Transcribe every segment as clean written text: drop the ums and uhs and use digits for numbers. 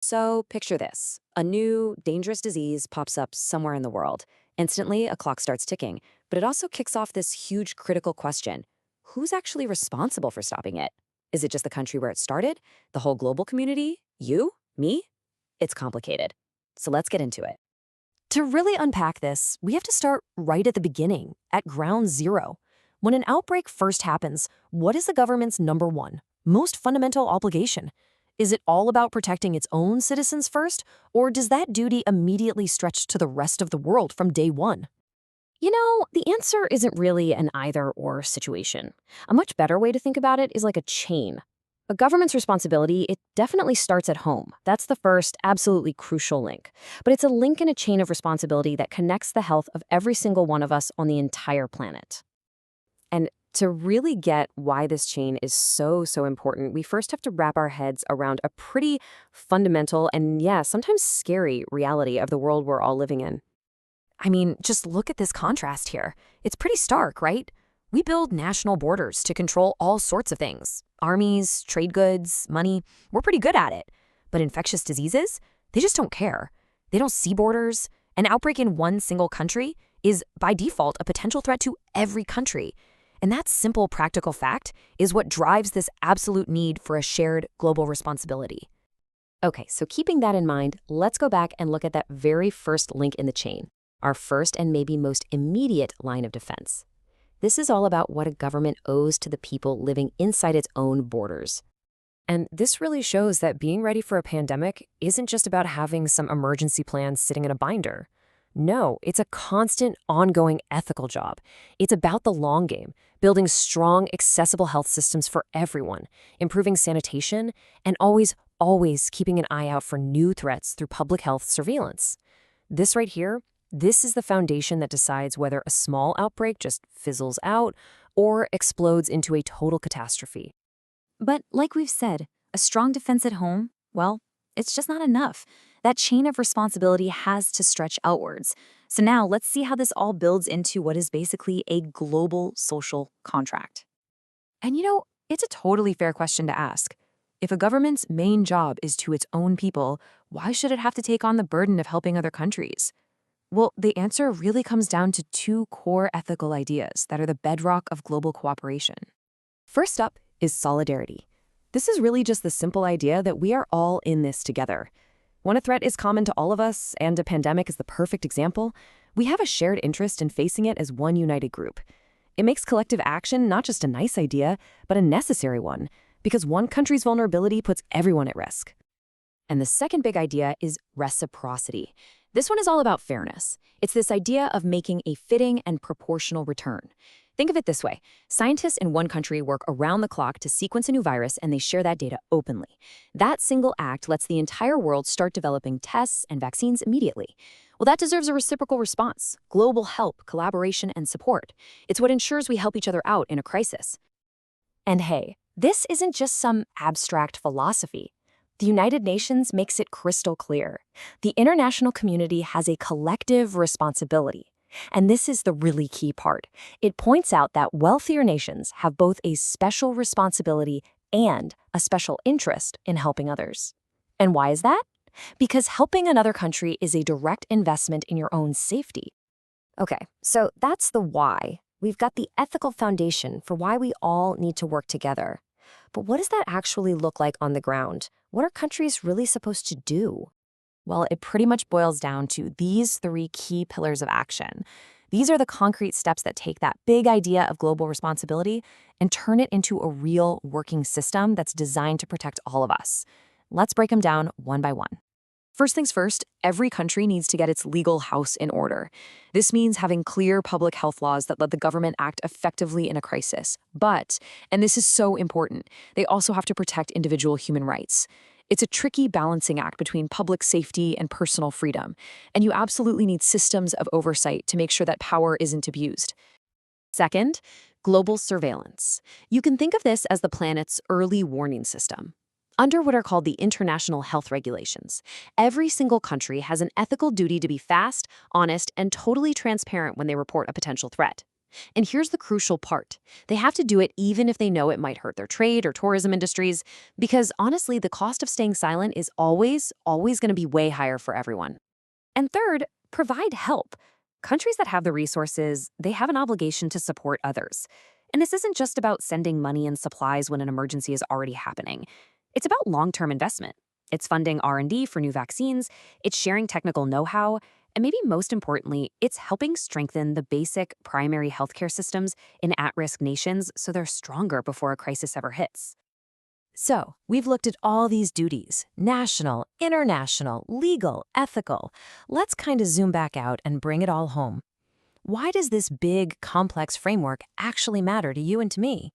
So picture this. A new, dangerous disease pops up somewhere in the world. Instantly, a clock starts ticking, but it also kicks off this huge critical question. Who's actually responsible for stopping it? Is it just the country where it started? The whole global community? You? Me? It's complicated. So let's get into it. To really unpack this, we have to start right at the beginning, at ground zero. When an outbreak first happens, what is the government's number one, most fundamental obligation? Is it all about protecting its own citizens first, or does that duty immediately stretch to the rest of the world from day one? The answer isn't really an either-or situation. A much better way to think about it is like a chain. A government's responsibility, it definitely starts at home. That's the first, absolutely crucial link. But it's a link in a chain of responsibility that connects the health of every single one of us on the entire planet. And to really get why this chain is so important, we first have to wrap our heads around a pretty fundamental and, yeah, sometimes scary reality of the world we're all living in. I mean, just look at this contrast here. It's pretty stark, right? We build national borders to control all sorts of things. Armies, trade goods, money. We're pretty good at it. But infectious diseases? They just don't care. They don't see borders. An outbreak in one single country is, by default, a potential threat to every country. And that simple practical fact is what drives this absolute need for a shared global responsibility. Okay, so keeping that in mind, let's go back and look at that very first link in the chain, our first and maybe most immediate line of defense. This is all about what a government owes to the people living inside its own borders. And this really shows that being ready for a pandemic isn't just about having some emergency plan sitting in a binder. No, it's a constant, ongoing ethical job. It's about the long game, building strong, accessible health systems for everyone, improving sanitation, and always keeping an eye out for new threats through public health surveillance. This right here, this is the foundation that decides whether a small outbreak just fizzles out or explodes into a total catastrophe. But like we've said, a strong defense at home, well, it's just not enough. That chain of responsibility has to stretch outwards. So now let's see how this all builds into what is basically a global social contract. And it's a totally fair question to ask. If a government's main job is to its own people, why should it have to take on the burden of helping other countries? Well, the answer really comes down to two core ethical ideas that are the bedrock of global cooperation. First up is solidarity. This is really just the simple idea that we are all in this together. When a threat is common to all of us, and a pandemic is the perfect example, we have a shared interest in facing it as one united group. It makes collective action not just a nice idea, but a necessary one, because one country's vulnerability puts everyone at risk. And the second big idea is reciprocity. This one is all about fairness. It's this idea of making a fitting and proportional return. Think of it this way. Scientists in one country work around the clock to sequence a new virus, and they share that data openly. That single act lets the entire world start developing tests and vaccines immediately. Well, that deserves a reciprocal response, global help, collaboration, and support. It's what ensures we help each other out in a crisis. And hey, this isn't just some abstract philosophy. The United Nations makes it crystal clear. The international community has a collective responsibility. And this is the really key part. It points out that wealthier nations have both a special responsibility and a special interest in helping others. And why is that? Because helping another country is a direct investment in your own safety. Okay, so that's the why. We've got the ethical foundation for why we all need to work together. But what does that actually look like on the ground? What are countries really supposed to do? Well, it pretty much boils down to these three key pillars of action. These are the concrete steps that take that big idea of global responsibility and turn it into a real working system that's designed to protect all of us. Let's break them down one by one. First things first, every country needs to get its legal house in order. This means having clear public health laws that let the government act effectively in a crisis. But, and this is so important, they also have to protect individual human rights. It's a tricky balancing act between public safety and personal freedom, and you absolutely need systems of oversight to make sure that power isn't abused. Second, global surveillance. You can think of this as the planet's early warning system. Under what are called the international health regulations, every single country has an ethical duty to be fast, honest, and totally transparent when they report a potential threat. And here's the crucial part. They have to do it even if they know it might hurt their trade or tourism industries, because honestly, the cost of staying silent is always going to be way higher for everyone. And third, provide help. Countries that have the resources, they have an obligation to support others. And this isn't just about sending money and supplies when an emergency is already happening. It's about long-term investment. It's funding R&D for new vaccines, it's sharing technical know-how, and maybe most importantly, it's helping strengthen the basic primary healthcare systems in at-risk nations so they're stronger before a crisis ever hits. So, we've looked at all these duties national, international, legal, ethical. Let's kind of zoom back out and bring it all home. Why does this big, complex framework actually matter to you and to me?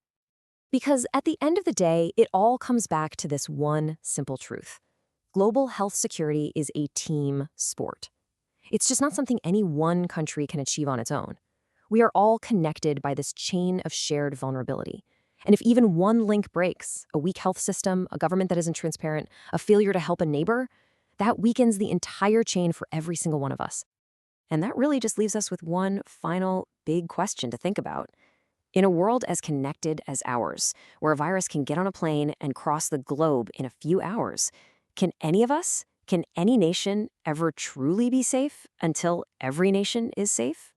Because at the end of the day, it all comes back to this one simple truth. Global health security is a team sport. It's just not something any one country can achieve on its own. We are all connected by this chain of shared vulnerability. And if even one link breaks, a weak health system, a government that isn't transparent, a failure to help a neighbor, that weakens the entire chain for every single one of us. And that really just leaves us with one final big question to think about. In a world as connected as ours, where a virus can get on a plane and cross the globe in a few hours, can any of us, can any nation ever truly be safe until every nation is safe?